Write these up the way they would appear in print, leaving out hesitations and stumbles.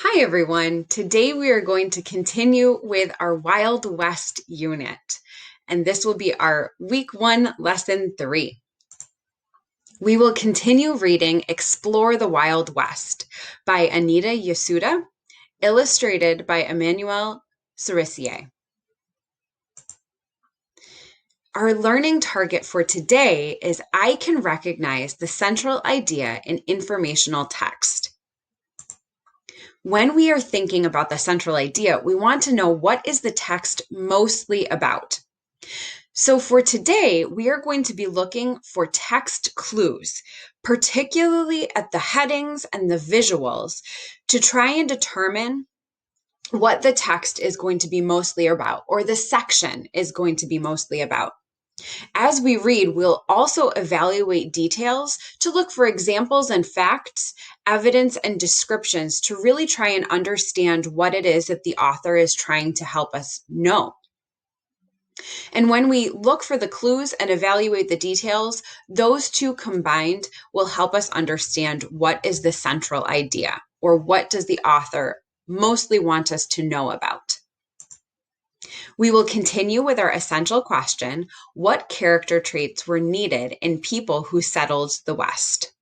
Hi everyone. Today we are going to continue with our Wild West unit, and this will be our week 1, lesson 3. We will continue reading Explore the Wild West by Anita Yasuda, illustrated by Emmanuel Cerisier. Our learning target for today is I can recognize the central idea in informational text. When we are thinking about the central idea, we want to know what is the text mostly about. So for today, we are going to be looking for text clues, particularly at the headings and the visuals, to try and determine what the text is going to be mostly about, or the section is going to be mostly about. As we read, we'll also evaluate details to look for examples and facts, evidence and descriptions to really try and understand what it is that the author is trying to help us know. And when we look for the clues and evaluate the details, those two combined will help us understand what is the central idea, or what does the author mostly want us to know about. We will continue with our essential question: what character traits were needed in people who settled the West?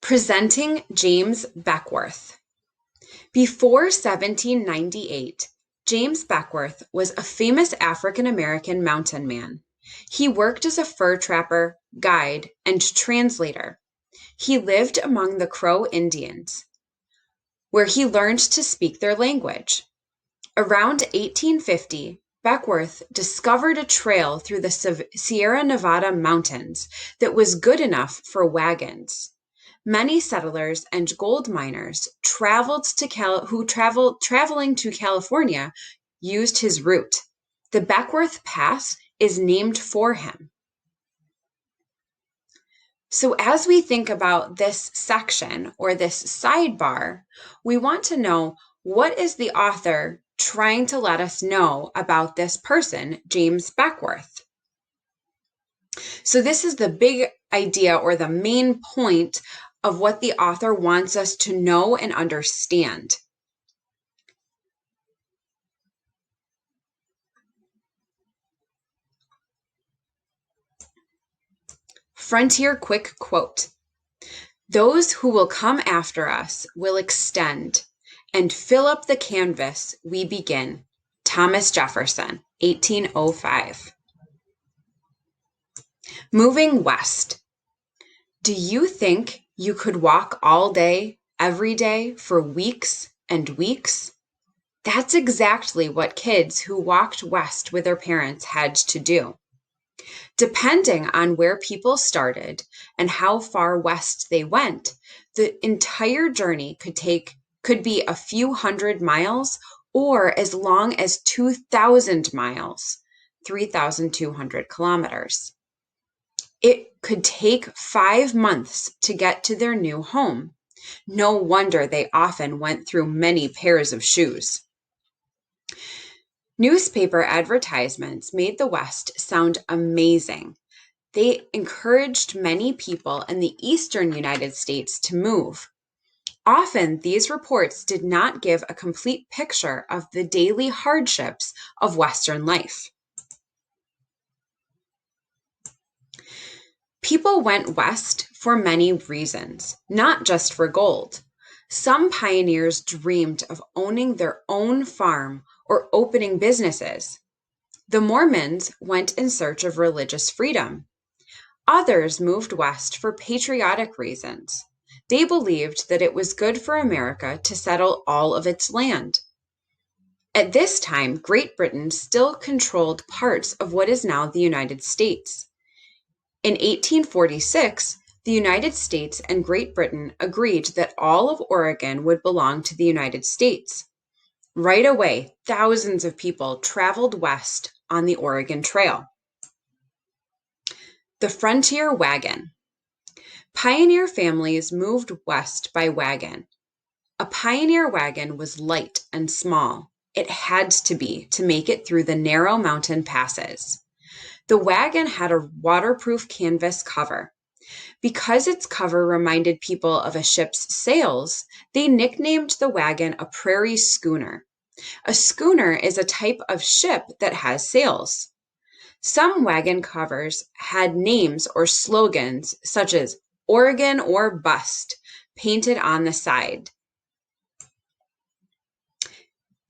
Presenting James Beckwourth. Before 1798, James Beckwourth was a famous African-American mountain man. He worked as a fur trapper, guide, and translator. He lived among the Crow Indians, where he learned to speak their language. Around 1850, Beckwourth discovered a trail through the Sierra Nevada mountains that was good enough for wagons. Many settlers and gold miners traveling to California used his route. The Beckwourth Pass is named for him. So as we think about this section or this sidebar, we want to know, what is the author trying to let us know about this person, James Beckwourth? So this is the big idea, or the main point of what the author wants us to know and understand. Frontier quick quote: "Those who will come after us will extend and fill up the canvas we begin." Thomas Jefferson, 1805. Moving west. Do you think you could walk all day, every day, for weeks and weeks? That's exactly what kids who walked west with their parents had to do. Depending on where people started and how far west they went, the entire journey could be a few hundred miles, or as long as 2,000 miles, 3,200 kilometers. It could take 5 months to get to their new home. No wonder they often went through many pairs of shoes. Newspaper advertisements made the West sound amazing. They encouraged many people in the eastern United States to move. Often, these reports did not give a complete picture of the daily hardships of Western life. People went west for many reasons, not just for gold. Some pioneers dreamed of owning their own farm or opening businesses. The Mormons went in search of religious freedom. Others moved west for patriotic reasons. They believed that it was good for America to settle all of its land. At this time, Great Britain still controlled parts of what is now the United States. In 1846, the United States and Great Britain agreed that all of Oregon would belong to the United States. Right away, thousands of people traveled west on the Oregon Trail. The frontier wagon. Pioneer families moved west by wagon. A pioneer wagon was light and small. It had to be to make it through the narrow mountain passes. The wagon had a waterproof canvas cover. Because its cover reminded people of a ship's sails, they nicknamed the wagon a prairie schooner. A schooner is a type of ship that has sails. Some wagon covers had names or slogans such as Oregon or Bust painted on the side.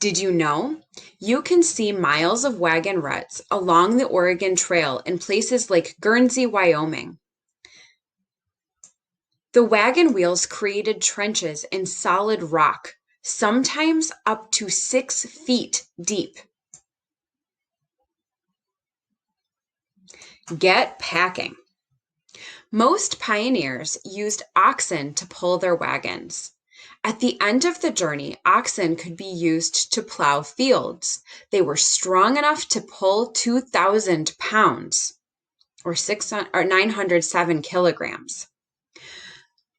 Did you know? You can see miles of wagon ruts along the Oregon Trail in places like Guernsey, Wyoming. The wagon wheels created trenches in solid rock, sometimes up to 6 feet deep. Get packing. Most pioneers used oxen to pull their wagons. At the end of the journey, oxen could be used to plow fields. They were strong enough to pull 2,000 pounds, or 907 kilograms.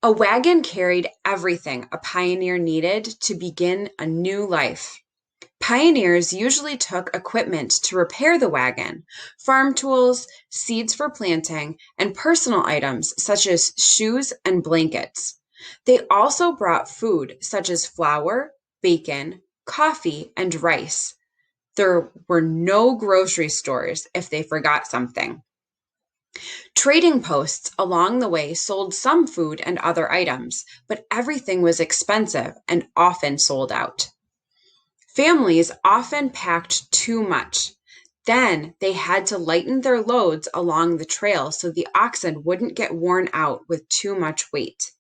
A wagon carried everything a pioneer needed to begin a new life. Pioneers usually took equipment to repair the wagon, farm tools, seeds for planting, and personal items such as shoes and blankets. They also brought food such as flour, bacon, coffee, and rice. There were no grocery stores if they forgot something. Trading posts along the way sold some food and other items, but everything was expensive and often sold out. Families often packed too much. Then they had to lighten their loads along the trail so the oxen wouldn't get worn out with too much weight.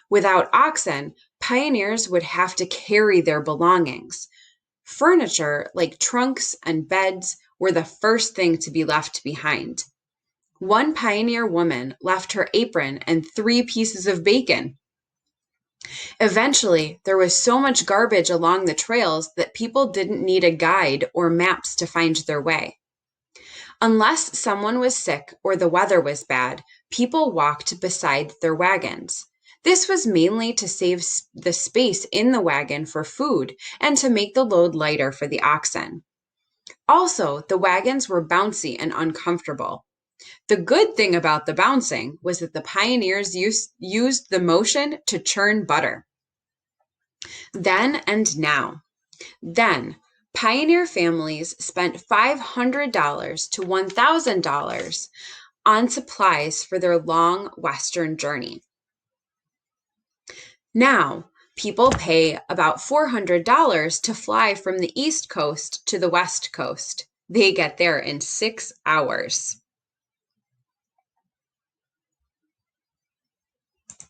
Without oxen, pioneers would have to carry their belongings. Furniture like trunks and beds were the first thing to be left behind. One pioneer woman left her apron and 3 pieces of bacon. Eventually, there was so much garbage along the trails that people didn't need a guide or maps to find their way. Unless someone was sick or the weather was bad, people walked beside their wagons. This was mainly to save the space in the wagon for food and to make the load lighter for the oxen. Also, the wagons were bouncy and uncomfortable. The good thing about the bouncing was that the pioneers used the motion to churn butter. Then and now. Then, pioneer families spent $500 to $1,000 on supplies for their long western journey. Now, people pay about $400 to fly from the East Coast to the West Coast. They get there in 6 hours.